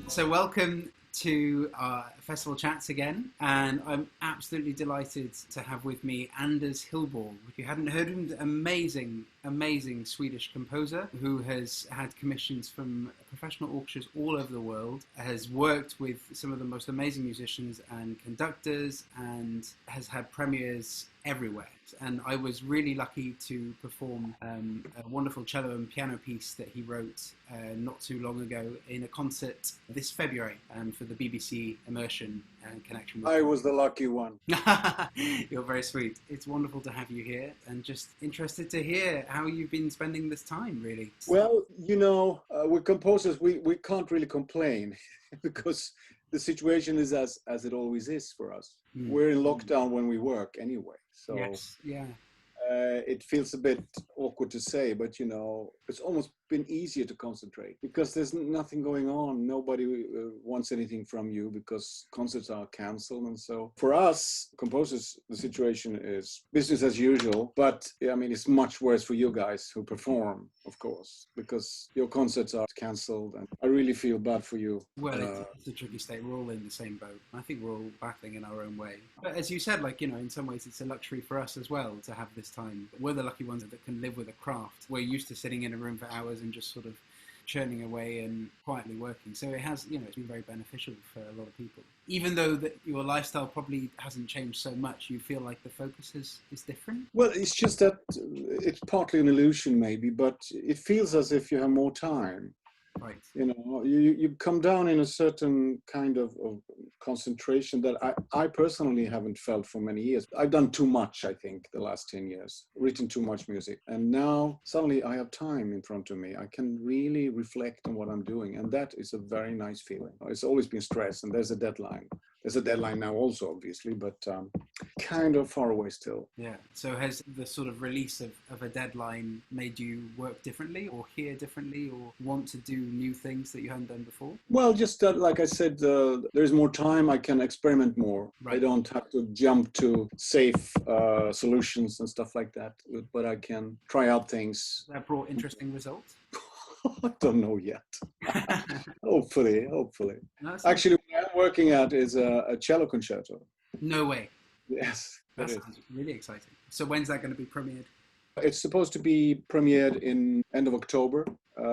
So welcome to our festival chats again, and I'm absolutely delighted to have with me Anders Hillborg. If you hadn't heard of him, amazing Swedish composer who has had commissions from professional orchestras all over the world, has worked with some of the most amazing musicians and conductors, and has had premieres everywhere. And I was really lucky to perform a wonderful cello and piano piece that he wrote not too long ago in a concert this February for the BBC Immersion connection. I was the lucky one. You're very sweet. It's wonderful to have you here, and just interested to hear how you've been spending this time, really. Well, with composers, we can't really complain because the situation is as it always is for us. We're in lockdown when we work anyway. So yes, yeah. It feels a bit awkward to say, but it's almost been easier to concentrate because there's nothing going on. Nobody wants anything from you because concerts are canceled. And so for us composers, the situation is business as usual. But I mean, it's much worse for you guys who perform, of course, because your concerts are canceled. And I really feel bad for you. Well, it's a tricky state. We're all in the same boat. I think we're all battling in our own way. But as you said, in some ways it's a luxury for us as well to have this time. We're the lucky ones that can live with a craft. We're used to sitting in a room for hours and just sort of churning away and quietly working. So it has, it's been very beneficial for a lot of people. Even though that your lifestyle probably hasn't changed so much, you feel like the focus is different? Well, it's just that it's partly an illusion maybe, but it feels as if you have more time. Right. You come down in a certain kind of concentration that I personally haven't felt for many years. I've done too much, I think, the last 10 years, written too much music. And now suddenly I have time in front of me. I can really reflect on what I'm doing. And that is a very nice feeling. It's always been stress, and there's a deadline. There's a deadline now also, obviously, but kind of far away still. Yeah. So has the sort of release of a deadline made you work differently or hear differently or want to do new things that you hadn't done before? Well, just like I said, there's more time. I can experiment more. Right. I don't have to jump to safe solutions and stuff like that, but I can try out things. That brought interesting results? I don't know yet. Hopefully. No, actually, what I'm working at is a cello concerto. No way. Yes. That sounds really exciting. So when's that going to be premiered? It's supposed to be premiered in end of October,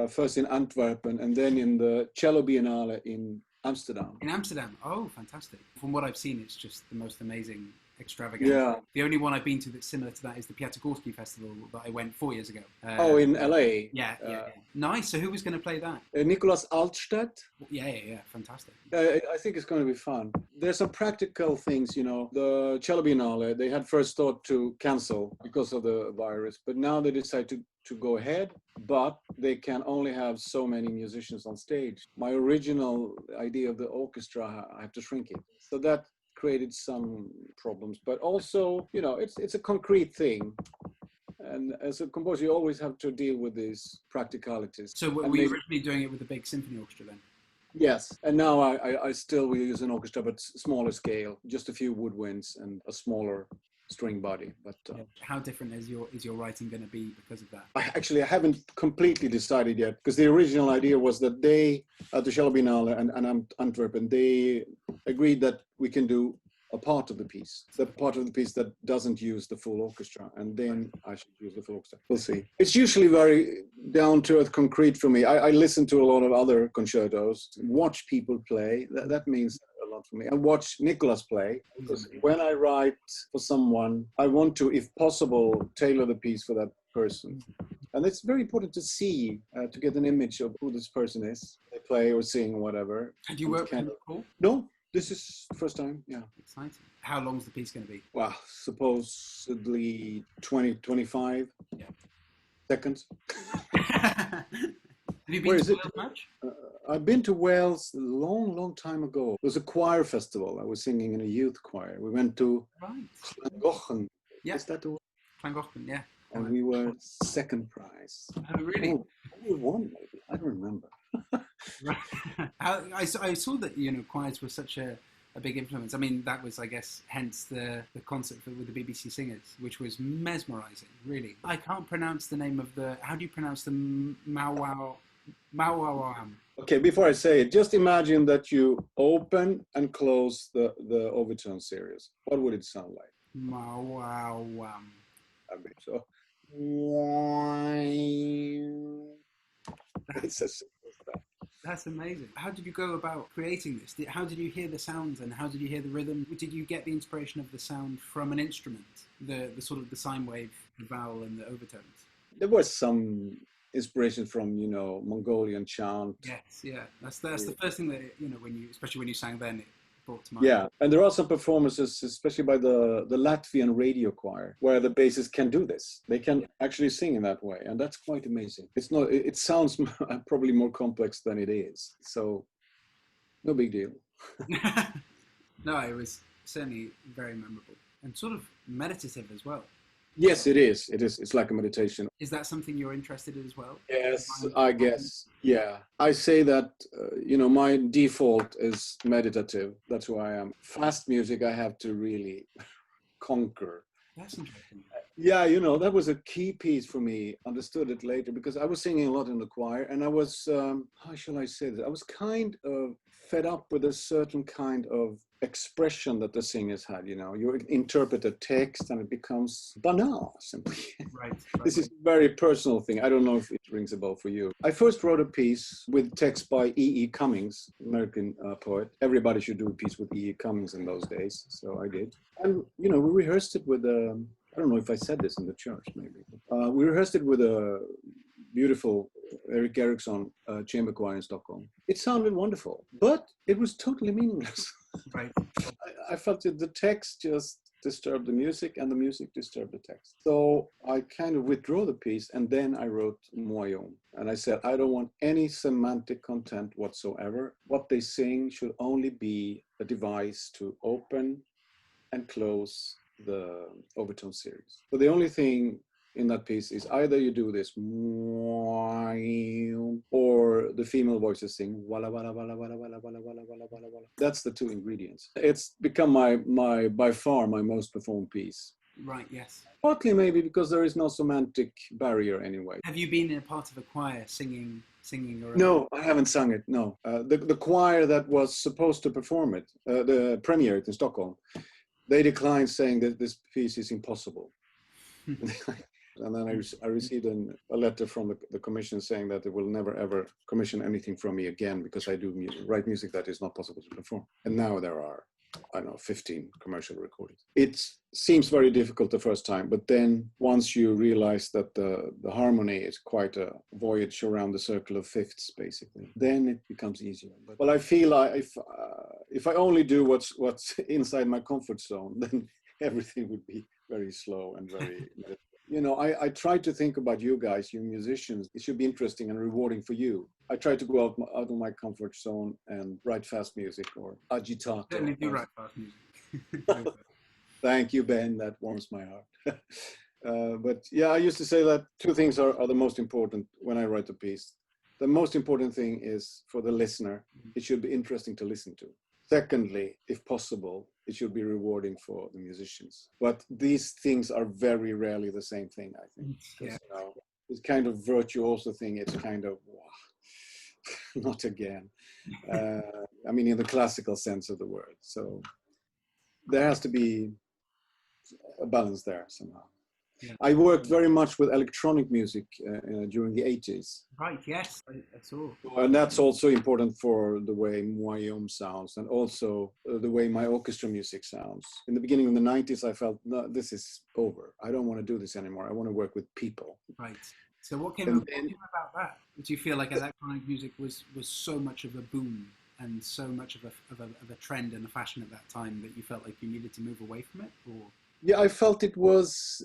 first in Antwerp and then in the Cello Biennale in Amsterdam. In Amsterdam? Oh, fantastic. From what I've seen, it's just the most amazing extravaganza. Yeah. The only one I've been to that's similar to that is the Piatigorsky Festival that I went 4 years ago. In LA? Yeah. Nice. So who was going to play that? Nicolas Altstadt. Yeah. Fantastic. I think it's going to be fun. There's some practical things, The Cello Biennale, they had first thought to cancel because of the virus, but now they decide to go ahead, but they can only have so many musicians on stage. My original idea of the orchestra, I have to shrink it. So that created some problems, but also, it's a concrete thing. And as a composer, you always have to deal with these practicalities. So were you originally doing it with a big symphony orchestra then? Yes, and now I still will use an orchestra, but smaller scale, just a few woodwinds and a smaller string body. But how different is your writing going to be because of that? I haven't completely decided yet, because the original idea was that they at the Cello Biennale and Antwerp, and they agreed that we can do a part of the piece, the part of the piece that doesn't use the full orchestra, and then I should use the full orchestra. We'll see. It's usually very down-to-earth concrete for me. I listen to a lot of other concertos, watch people play. That means a lot for me. I watch Nicolas play, because when I write for someone, I want to, if possible, tailor the piece for that person. And it's very important to see, to get an image of who this person is. They play or sing or whatever. Had you worked with them before? No. This is the first time, yeah. Exciting. How long's the piece going to be? Well, supposedly 25 seconds. Have you been to Wales much? I've been to Wales a long time ago. It was a choir festival. I was singing in a youth choir. We went to Llantwit. Yeah. Is that the word? Llantwit, yeah. And we were second prize. Oh, really? We won, maybe. I don't remember. I saw that choirs were such a big influence. I mean, that was, I guess, hence the concert with the BBC Singers, which was mesmerising, really. I can't pronounce the name of how do you pronounce the Mawawam? Okay, before I say it, just imagine that you open and close the overtone series. What would it sound like? Wow, wow, wow. I mean, so it's as simple as that. That's amazing. How did you go about creating this? How did you hear the sounds and how did you hear the rhythm? Did you get the inspiration of the sound from an instrument? The sort of the sine wave, the vowel and the overtones? There was some inspiration from, Mongolian chant. Yes, yeah. That's the first thing that, when you, especially when you sang then, it brought to mind. Yeah, and there are some performances, especially by the Latvian radio choir, where the bassists can do this. They can actually sing in that way, and that's quite amazing. It's not. It sounds probably more complex than it is. So, no big deal. No, it was certainly very memorable and sort of meditative as well. Yes, it is. It is. It's like a meditation. Is that something you're interested in as well? Yes, I guess. Yeah, I say that. My default is meditative. That's who I am. Fast music, I have to really conquer. That's interesting. Yeah, that was a key piece for me. Understood it later because I was singing a lot in the choir, and I was, how shall I say this? I was kind of fed up with a certain kind of expression that the singers had. You interpret a text and it becomes banal simply. Right. This is a very personal thing. I don't know if it rings a bell for you. I first wrote a piece with text by E.E. Cummings, American poet. Everybody should do a piece with E.E. Cummings in those days, so I did. And we rehearsed it with I don't know if I said this in the church, maybe. We rehearsed it with a beautiful Eric Eriksson chamber choir in Stockholm. It sounded wonderful, but it was totally meaningless. Right. I felt that the text just disturbed the music and the music disturbed the text. So I kind of withdrew the piece and then I wrote Moyon. And I said, I don't want any semantic content whatsoever. What they sing should only be a device to open and close the overtone series. So the only thing in that piece is either you do this or the female voices sing walla walla walla walla walla walla walla walla walla walla. That's the two ingredients. It's become my by far my most performed piece. Right, yes. Partly maybe because there is no semantic barrier anyway. Have you been in a part of a choir singing or? No, I haven't sung it, no. The choir that was supposed to perform it, the premiere it in Stockholm, they declined saying that this piece is impossible. And then I received a letter from the commission saying that they will never ever commission anything from me again because I do write music that is not possible to perform. And now there are, I don't know, 15 commercial recordings. It seems very difficult the first time, but then once you realize that the harmony is quite a voyage around the circle of fifths, basically, then it becomes easier. Well, I feel if I only do what's inside my comfort zone, then everything would be very slow and very... I try to think about you guys, you musicians. It should be interesting and rewarding for you. I try to go out of my comfort zone and write fast music or agitato. Certainly do write fast music. Thank you, Ben. That warms my heart. But yeah, I used to say that two things are the most important when I write a piece. The most important thing is for the listener, it should be interesting to listen to. Secondly, if possible, it should be rewarding for the musicians. But these things are very rarely the same thing, I think. Yeah. It's kind of virtuoso thing. It's kind of, wow, not again. In the classical sense of the word. So there has to be a balance there somehow. Yeah. I worked very much with electronic music during the 80s. Right, yes, I saw. And that's also important for the way Moyon sounds and also the way my orchestra music sounds. In the beginning of the 90s, I felt, no, this is over. I don't want to do this anymore. I want to work with people. Right. So what came about that? Do you feel like electronic music was so much of a boom and so much of a trend and a fashion at that time that you felt like you needed to move away from it? Or... Yeah, I felt it was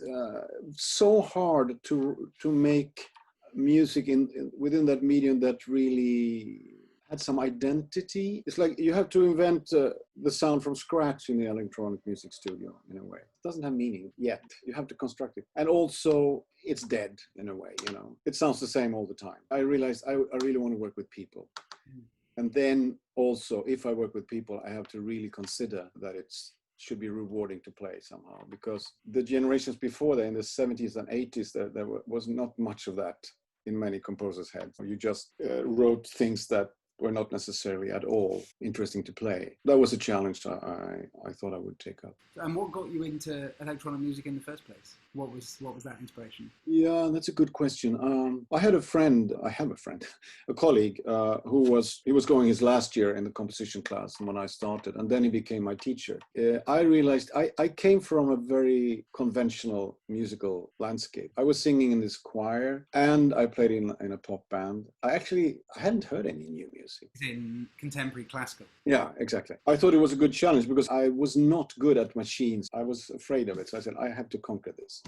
so hard to make music within that medium that really had some identity. It's like you have to invent the sound from scratch in the electronic music studio in a way. It doesn't have meaning yet. You have to construct it. And also it's dead in a way, It sounds the same all the time. I realized I really want to work with people. And then also, if I work with people, I have to really consider that should be rewarding to play somehow, because the generations before that, in the 70s and 80s, there was not much of that in many composers' heads. You just wrote things that were not necessarily at all interesting to play. That was a challenge I thought I would take up. And what got you into electronic music in the first place? What was that inspiration? Yeah, that's a good question. I have a friend, a colleague who was going his last year in the composition class when I started, and then he became my teacher. I realized I came from a very conventional musical landscape. I was singing in this choir, and I played in a pop band. I hadn't heard any new music. In contemporary classical. Yeah, exactly. I thought it was a good challenge because I was not good at machines. I was afraid of it. So I said, I have to conquer this.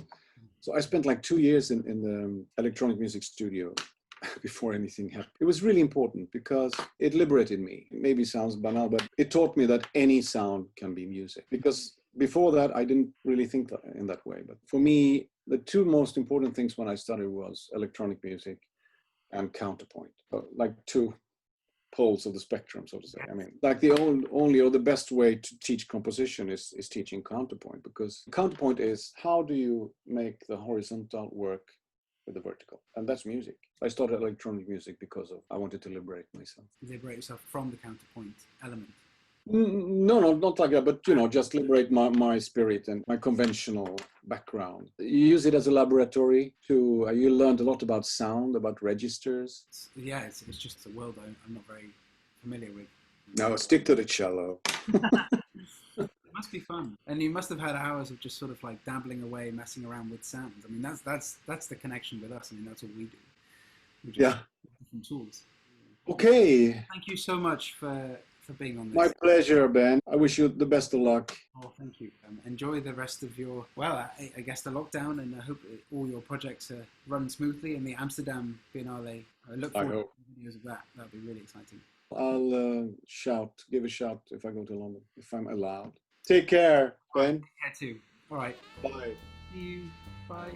So I spent like 2 years in the electronic music studio before anything happened. It was really important because it liberated me. It maybe sounds banal, but it taught me that any sound can be music. Because before that, I didn't really think that in that way. But for me, the two most important things when I started was electronic music and counterpoint, like two poles of the spectrum, so to say. I mean, like the only or the best way to teach composition is teaching counterpoint, because counterpoint is how do you make the horizontal work with the vertical, and that's music. I started electronic music because I wanted to liberate myself. Liberate yourself from the counterpoint element. No, not like that, but just liberate my spirit and my conventional background. You use it as a laboratory you learned a lot about sound, about registers. It's just a world I'm not very familiar with. No, stick to the cello. It must be fun, and you must have had hours of just sort of like dabbling away, messing around with sounds. I mean, that's the connection with us. I mean, that's what we do. We just different tools. Okay. Thank you so much for being on this. My pleasure, Ben. I wish you the best of luck. Oh, thank you. Enjoy the rest of your, I guess the lockdown, and I hope all your projects run smoothly. And the Amsterdam Biennale, I look forward to videos of that. That'll be really exciting. I'll give a shout if I go to London, if I'm allowed. Take care, Ben. Take care too. All right. Bye. See you. Bye.